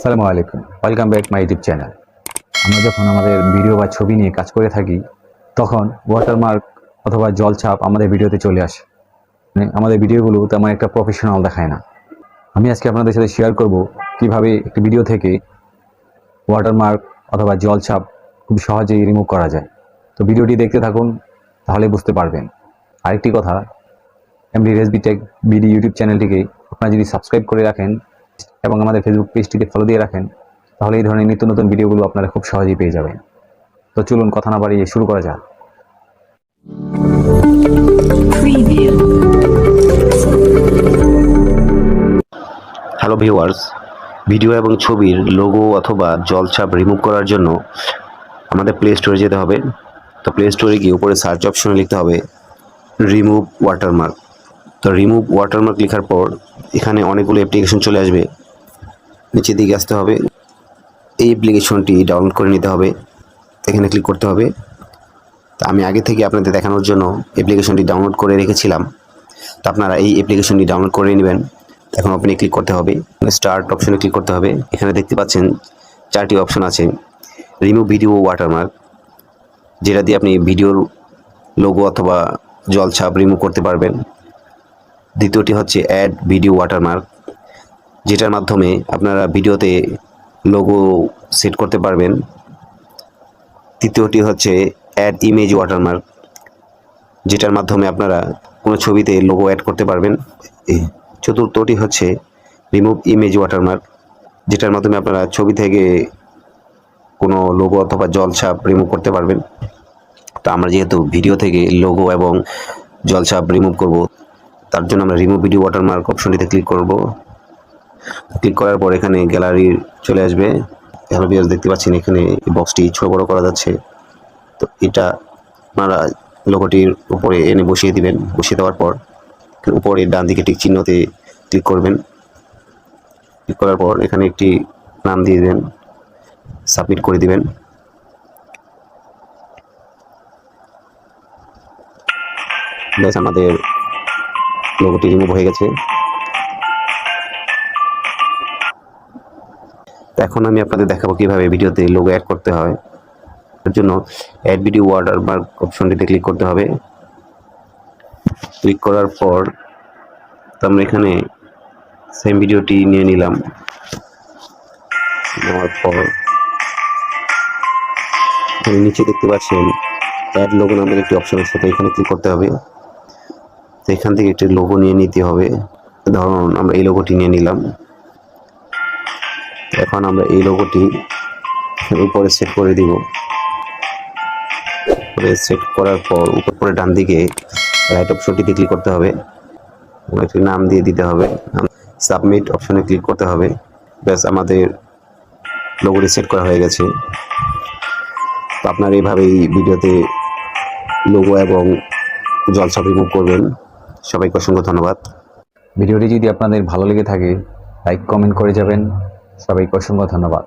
আসসালামু আলাইকুম, welcome back my YouTube channel. আমরা যখন আমাদের ভিডিও বা ছবি নিয়ে কাজ করে থাকি তখন ওয়াটারমার্ক অথবা জলছাপ আমাদের ভিডিওতে চলে আসে। আমাদের ভিডিওগুলো তেমন একটা প্রফেশনাল দেখায় না। আমি আজকে আপনাদের সাথে শেয়ার করব কিভাবে একটি ভিডিও থেকে ওয়াটারমার্ক অথবা জলছাপ খুব সহজেই রিমুভ করা যায়। ভিডিওটি দেখতে থাকুন, তাহলে বুঝতে পারবেন। আরেকটি কথা, mdrejvitechbd ইউটিউব চ্যানেলটিকে আপনারা যদি সাবস্ক্রাইব করে রাখেন এবং আমাদের ফেসবুক পেজটিতে ফলো দিয়ে রাখেন, তাহলে এই ধরনের নিত্য নতুন ভিডিওগুলো আপনারা খুব সহজেই পেয়ে যাবেন। তো চলুন কথা না বাড়িয়ে শুরু করা যাক। হ্যালো ভিউয়ার্স, ভিডিও এবং ছবির লোগো অথবা জলছাপ রিমুভ করার জন্য আমাদের প্লে স্টোরে যেতে হবে। তো প্লে স্টোরে গিয়ে উপরে সার্চ অপশনে লিখতে হবে রিমুভ ওয়াটারমার্ক। তো রিমুভ ওয়াটারমার্ক লেখার পর এখানে অনেকগুলো অ্যাপ্লিকেশন চলে আসবে। নিচের দিকে আসতে হবে, এই অ্যাপ্লিকেশনটি ডাউনলোড করে নিতে হবে, এখানে ক্লিক করতে হবে। তো আমি আগে থেকে আপনাদের দেখানোর জন্য অ্যাপ্লিকেশনটি ডাউনলোড করে রেখেছিলাম। তো আপনারা এই অ্যাপ্লিকেশনটি ডাউনলোড করে নেবেন। এখন ওপেনে ক্লিক করতে হবে, স্টার্ট অপশনে ক্লিক করতে হবে। এখানে দেখতে পাচ্ছেন 4টি অপশন আছে। রিমুভ ভিডিও ওয়াটারমার্ক, যেটা দিয়ে আপনি ভিডিওর লোগো অথবা জলছাপ রিমুভ করতে পারবেন। দ্বিতীয়টি হচ্ছে অ্যাড ভিডিও ওয়াটারমার্ক, যেটার মাধ্যমে আপনারা ভিডিওতে লোগো সেট করতে পারবেন। তৃতীয়টি হচ্ছে অ্যাড ইমেজ ওয়াটারমার্ক, যেটার মাধ্যমে আপনারা কোনো ছবিতে লোগো অ্যাড করতে পারবেন। চতুর্থটি হচ্ছে রিমুভ ইমেজ ওয়াটারমার্ক, যেটার মাধ্যমে আপনারা ছবি থেকে কোনো লোগো অথবা জলছাপ রিমুভ করতে পারবেন। তো আমরা যেহেতু ভিডিও থেকে লোগো এবং জলছাপ রিমুভ করব, তার জন্য আমরা রিমুভ ভিডিও ওয়াটারমার্ক অপশনটিতে ক্লিক করব। ক্লিক করার পর এখানে গ্যালারি চলে আসবে। হ্যালো ভিউয়ার্স, দেখতে পাচ্ছেন এখানে বক্সটি ছোট বড় করা যাচ্ছে। তো এটা আপনারা লোগোটির উপরে এনে বসিয়ে দিবেন। বসিয়ে দেওয়ার পর উপরে ডান দিকে টিক চিহ্নতে ক্লিক করবেন। ক্লিক করার পর এখানে একটি নাম দিয়ে দেবেন, সাবমিট করে দিবেন। ব্যাস, আমাদের লোগোটি রিমুভ হয়ে গেছে। এখন আমি আপনাদের দেখাবো কিভাবে ভিডিওতে লোগো অ্যাড করতে হয়। এর জন্য অ্যাড ভিডিও ওয়াটারমার্ক অপশনটিতে ক্লিক করতে হবে। ক্লিক করার পর আমরা এখানে সেম ভিডিওটি নিয়ে নিলাম। নেওয়ার পর নিচে দেখতে পাচ্ছেন অ্যাড লোগো নামের একটি অপশন আছে, তো এখানে ক্লিক করতে হবে। তো এখান থেকে একটি লোগো নিয়ে নিতে হবে। ধরুন আমরা এই লোগোটি নিয়ে নিলাম। এখন আমরা এই লোগোটি উপরে সেট করে দিব। সেট করার পর উপরে ডান দিকে রাইট অপশনটিতে ক্লিক করতে হবে, একটি নাম দিয়ে দিতে হবে। সাবমিট অপশনে ক্লিক করতে হবে। ব্যাস, আমাদের লোগোটি সেট করা হয়ে গেছে। তো আপনারা এইভাবেই ভিডিওতে লোগো এবং জলছাপ রিমুভ করবেন। সবাইকে অসংখ্য ধন্যবাদ। ভিডিওটি যদি আপনাদের ভালো লেগে থাকে, লাইক কমেন্ট করে যাবেন। সবাইকে অসংখ্য ধন্যবাদ।